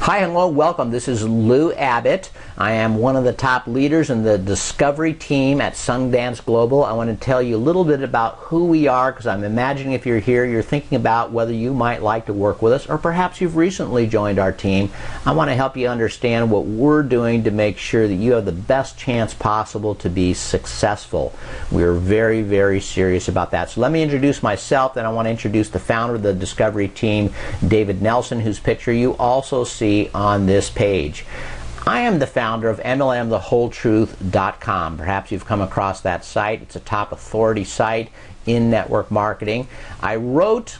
Hi, hello, welcome. This is Lou Abbott. I am one of the top leaders in the discovery team at Sundance Global. I want to tell you a little bit about who we are, because I'm imagining if you're here, you're thinking about whether you might like to work with us, or perhaps you've recently joined our team. I want to help you understand what we're doing to make sure that you have the best chance possible to be successful. We're very, very serious about that. So let me introduce myself, then I want to introduce the founder of the discovery team, David Nelson, whose picture you also see on this page. I am the founder of MLMthewholetruth.com. Perhaps you've come across that site. It's a top authority site in network marketing. I wrote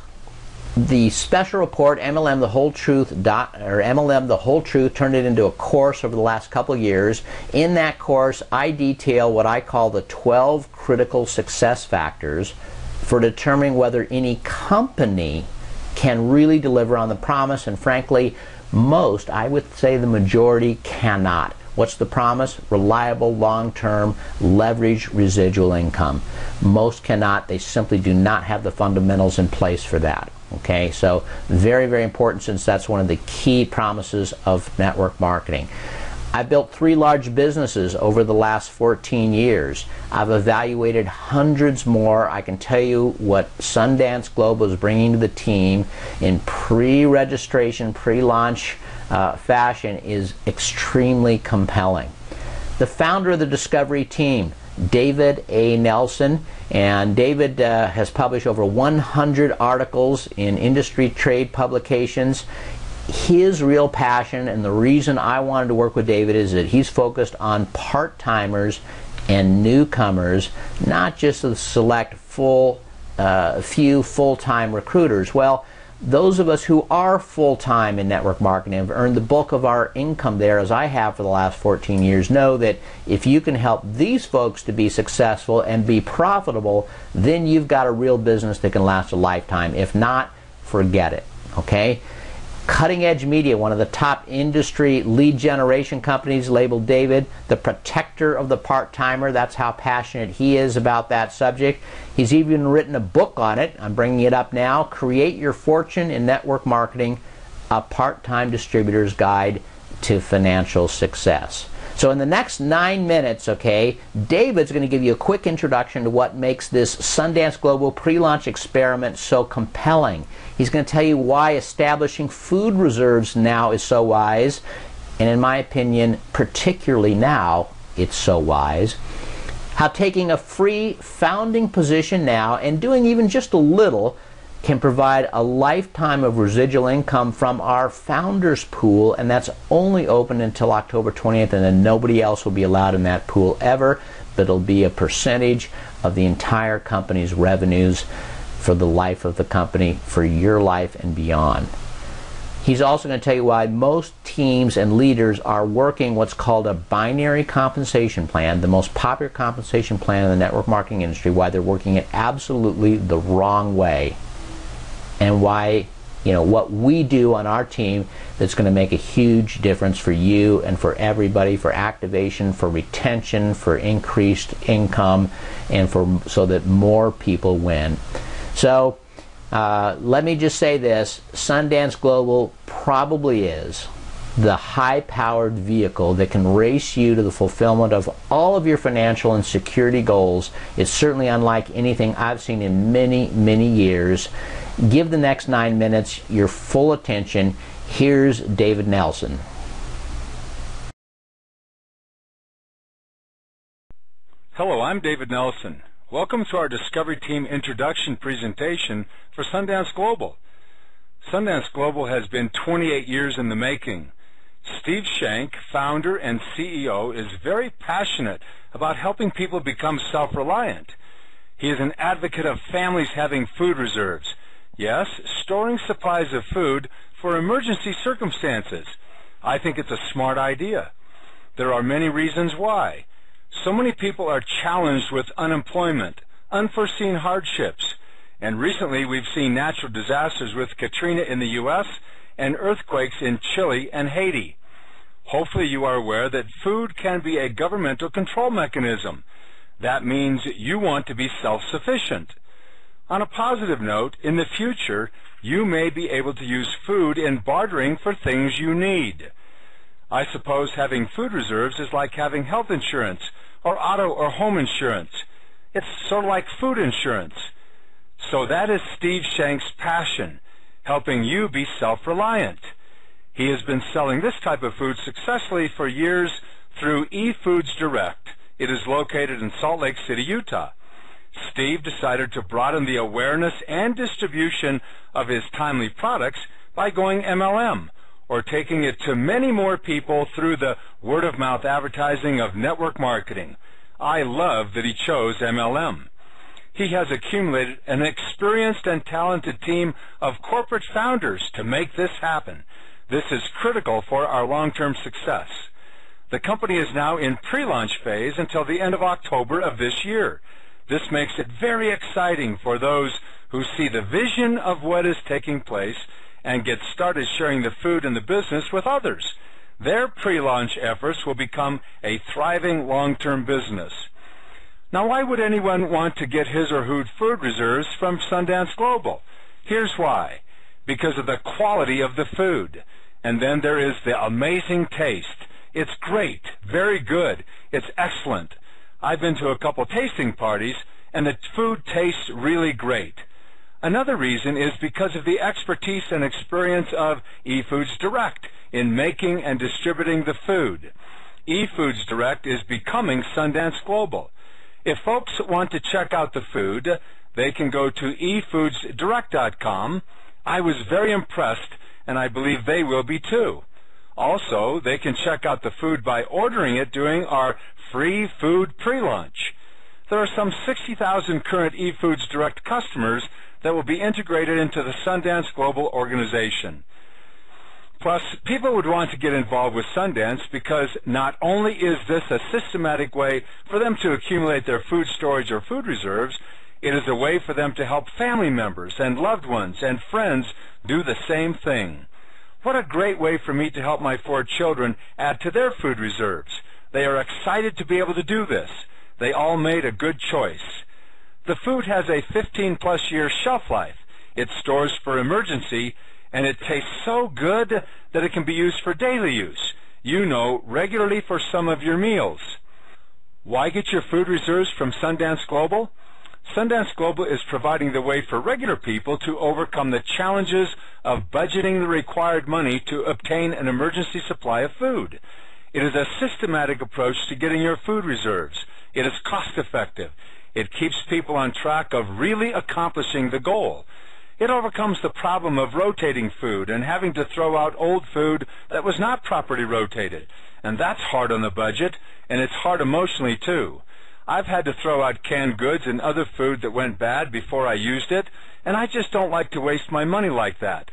the special report, MLM The Whole Truth, MLM The Whole Truth, turned it into a course over the last couple of years. In that course, I detail what I call the 12 critical success factors for determining whether any company can really deliver on the promise, and frankly, most, I would say the majority, cannot. What's the promise? Reliable, long-term, leveraged residual income. Most cannot. They simply do not have the fundamentals in place for that. Okay, so very, very important, since that's one of the key promises of network marketing. I've built 3 large businesses over the last 14 years. I've evaluated hundreds more. I can tell you what Sundance Global is bringing to the team in pre-registration, pre-launch fashion is extremely compelling. The founder of the discovery team, David A. Nelson, and David has published over 100 articles in industry trade publications. His real passion, and the reason I wanted to work with David, is that he's focused on part-timers and newcomers, not just the select few full-time recruiters. Well, those of us who are full-time in network marketing have earned the bulk of our income there, as I have for the last 14 years, know that if you can help these folks to be successful and be profitable, then you've got a real business that can last a lifetime. If not, forget it. Okay? Cutting Edge Media, one of the top industry lead generation companies, labeled David the protector of the part-timer. That's how passionate he is about that subject. He's even written a book on it. I'm bringing it up now. Create Your Fortune in Network Marketing, a Part-Time Distributor's Guide to Financial Success. So in the next 9 minutes, okay, David's going to give you a quick introduction to what makes this Sundance Global pre-launch experiment so compelling. He's going to tell you why establishing food reserves now is so wise, and in my opinion, particularly now, it's so wise. How taking a free founding position now and doing even just a little can provide a lifetime of residual income from our founders pool, and that's only open until October 20th, and then nobody else will be allowed in that pool ever, but it'll be a percentage of the entire company's revenues for the life of the company, for your life and beyond. He's also going to tell you why most teams and leaders are working what's called a binary compensation plan, the most popular compensation plan in the network marketing industry, why they're working it absolutely the wrong way, and why, you know, what we do on our team that's going to make a huge difference for you and for everybody, for activation, for retention, for increased income, and so that more people win. So let me just say this, Sundance Global probably is the high-powered vehicle that can race you to the fulfillment of all of your financial and security goals. It's certainly unlike anything I've seen in many, many years. Give the next 9 minutes your full attention. Here's David Nelson. Hello, I'm David Nelson. Welcome to our Discovery Team introduction presentation for Sundance Global. Sundance Global has been 28 years in the making. Steve Shank, founder and CEO, is very passionate about helping people become self-reliant. He is an advocate of families having food reserves. Yes, storing supplies of food for emergency circumstances. I think it's a smart idea. There are many reasons why. So many people are challenged with unemployment, unforeseen hardships, and recently we've seen natural disasters with Katrina in the U.S. and earthquakes in Chile and Haiti. Hopefully you are aware that food can be a governmental control mechanism. That means you want to be self-sufficient. On a positive note, in the future, you may be able to use food in bartering for things you need. I suppose having food reserves is like having health insurance or auto or home insurance. It's sort of like food insurance. So that is Steve Shank's passion, helping you be self-reliant. He has been selling this type of food successfully for years through eFoods Direct. It is located in Salt Lake City, Utah. Steve decided to broaden the awareness and distribution of his timely products by going MLM, or taking it to many more people through the word-of-mouth advertising of network marketing. I love that he chose MLM. He has accumulated an experienced and talented team of corporate founders to make this happen. This is critical for our long-term success. The company is now in pre-launch phase until the end of October of this year. This makes it very exciting for those who see the vision of what is taking place and get started sharing the food and the business with others. Their pre-launch efforts will become a thriving long-term business. Now, why would anyone want to get his or her food reserves from Sundance Global? Here's why. Because of the quality of the food. And then there is the amazing taste. It's great, very good, it's excellent. I've been to a couple tasting parties, and the food tastes really great. Another reason is because of the expertise and experience of eFoods Direct in making and distributing the food. eFoods Direct is becoming Sundance Global. If folks want to check out the food, they can go to efoodsdirect.com. I was very impressed, and I believe they will be too. Also, they can check out the food by ordering it during our free food pre-launch. There are some 60,000 current eFoods Direct customers that will be integrated into the Sundance Global organization. Plus, people would want to get involved with Sundance because not only is this a systematic way for them to accumulate their food storage or food reserves, it is a way for them to help family members and loved ones and friends do the same thing. What a great way for me to help my 4 children add to their food reserves. They are excited to be able to do this. They all made a good choice. The food has a 15-plus year shelf life. It stores for emergency, and it tastes so good that it can be used for daily use. You know, regularly for some of your meals. Why get your food reserves from Sundance Global? Sundance Global is providing the way for regular people to overcome the challenges of budgeting the required money to obtain an emergency supply of food. It is a systematic approach to getting your food reserves. It is cost-effective. It keeps people on track of really accomplishing the goal. It overcomes the problem of rotating food and having to throw out old food that was not properly rotated. And that's hard on the budget, and it's hard emotionally, too. I've had to throw out canned goods and other food that went bad before I used it, and I just don't like to waste my money like that.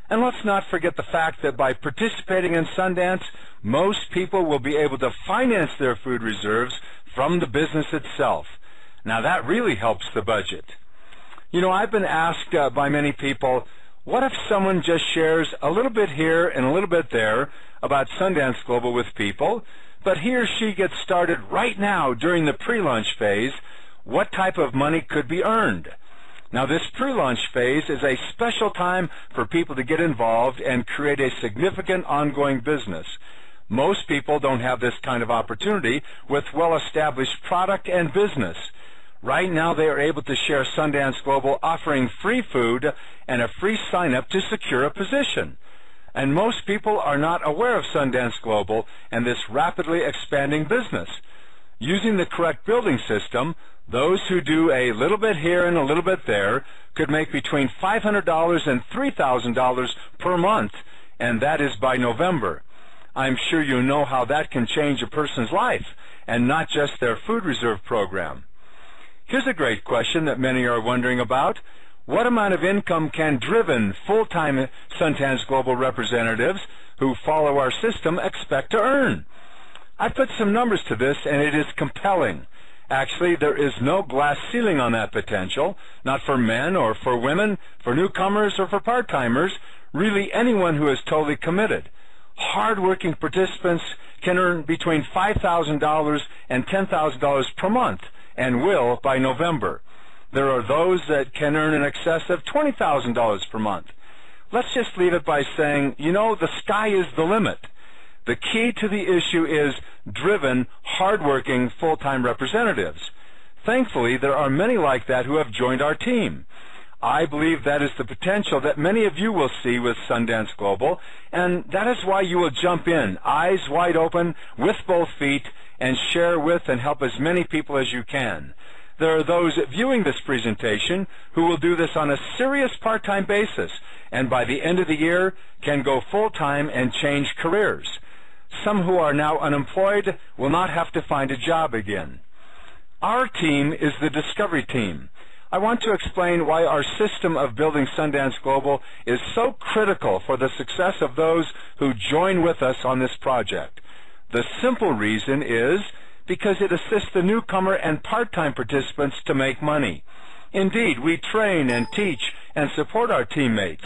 And let's not forget the fact that by participating in Sundance, most people will be able to finance their food reserves from the business itself. Now that really helps the budget. You know, I've been asked by many people, what if someone just shares a little bit here and a little bit there about Sundance Global with people, but he or she gets started right now during the pre-launch phase? What type of money could be earned? Now, this pre-launch phase is a special time for people to get involved and create a significant ongoing business. Most people don't have this kind of opportunity with well-established product and business. Right now, they are able to share Sundance Global offering free food and a free sign-up to secure a position. And most people are not aware of Sundance Global and this rapidly expanding business. Using the correct building system, those who do a little bit here and a little bit there could make between $500 and $3,000 per month, and that is by November. I'm sure you know how that can change a person's life, and not just their food reserve program. Here's a great question that many are wondering about. What amount of income can driven, full-time Sundance Global representatives who follow our system expect to earn? I put some numbers to this, and it is compelling. Actually, there is no glass ceiling on that potential, not for men or for women, for newcomers or for part-timers, really anyone who is totally committed. Hard-working participants can earn between $5,000 and $10,000 per month, and will by November. There are those that can earn in excess of $20,000 per month. Let's just leave it by saying, you know, the sky is the limit. The key to the issue is driven, hardworking, full-time representatives. Thankfully, there are many like that who have joined our team. I believe that is the potential that many of you will see with Sundance Global, and that is why you will jump in, eyes wide open, with both feet, and share with and help as many people as you can. There are those viewing this presentation who will do this on a serious part-time basis, and by the end of the year can go full-time and change careers. Some who are now unemployed will not have to find a job again. Our team is the Discovery Team. I want to explain why our system of building Sundance Global is so critical for the success of those who join with us on this project. The simple reason is because it assists the newcomer and part-time participants to make money. Indeed, we train and teach and support our teammates.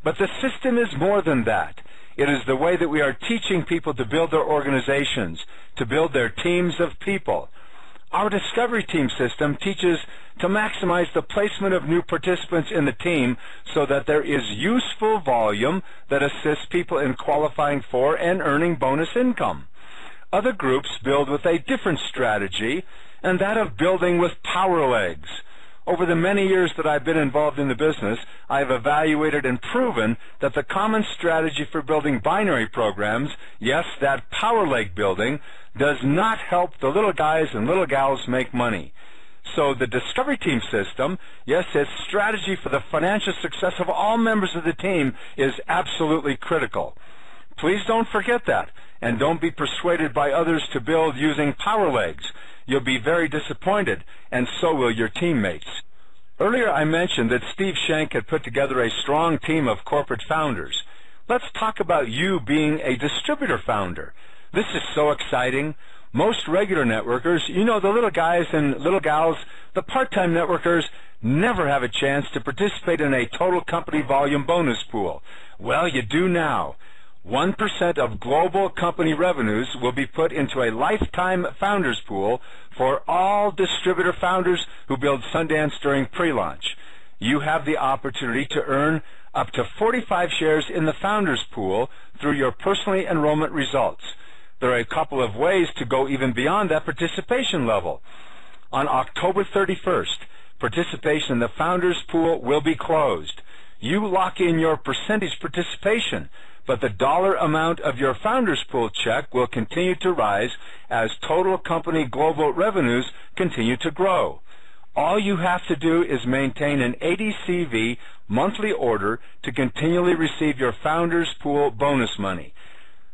But the system is more than that. It is the way that we are teaching people to build their organizations, to build their teams of people. Our Discovery Team system teaches to maximize the placement of new participants in the team so that there is useful volume that assists people in qualifying for and earning bonus income. Other groups build with a different strategy, and that of building with power legs. Over the many years that I've been involved in the business, I have evaluated and proven that the common strategy for building binary programs, yes, that power leg building, does not help the little guys and little gals make money. So the Discovery Team system, yes, its strategy for the financial success of all members of the team is absolutely critical. Please don't forget that, and don't be persuaded by others to build using power legs. You'll be very disappointed, and so will your teammates. Earlier I mentioned that Steve Schenck had put together a strong team of corporate founders. Let's talk about you being a distributor founder. This is so exciting. Most regular networkers, you know, the little guys and little gals, the part-time networkers, never have a chance to participate in a total company volume bonus pool. Well, you do now. 1% of global company revenues will be put into a lifetime founders pool for all distributor founders who build Sundance during pre-launch. You have the opportunity to earn up to 45 shares in the founders pool through your personal enrollment results. There are a couple of ways to go even beyond that participation level. On October 31st, participation in the founders pool will be closed. You lock in your percentage participation, but the dollar amount of your founders pool check will continue to rise as total company global revenues continue to grow. All you have to do is maintain an ADCV monthly order to continually receive your founders pool bonus money.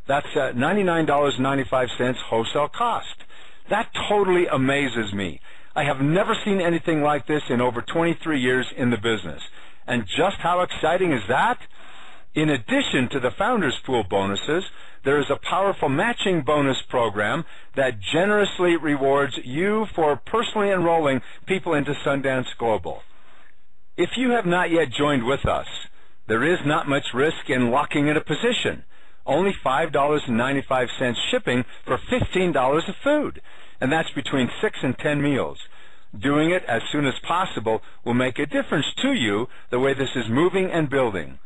That's $99.95 wholesale cost. That totally amazes me. I have never seen anything like this in over 23 years in the business. And just how exciting is that? In addition to the Founders Pool bonuses, there is a powerful matching bonus program that generously rewards you for personally enrolling people into Sundance Global. If you have not yet joined with us, there is not much risk in locking in a position. Only $5.95 shipping for $15 of food, and that's between 6 and 10 meals. Doing it as soon as possible will make a difference to you the way this is moving and building.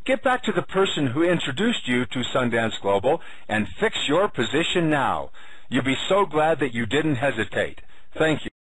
Get back to the person who introduced you to Sundance Global and fix your position now. You'll be so glad that you didn't hesitate. Thank you.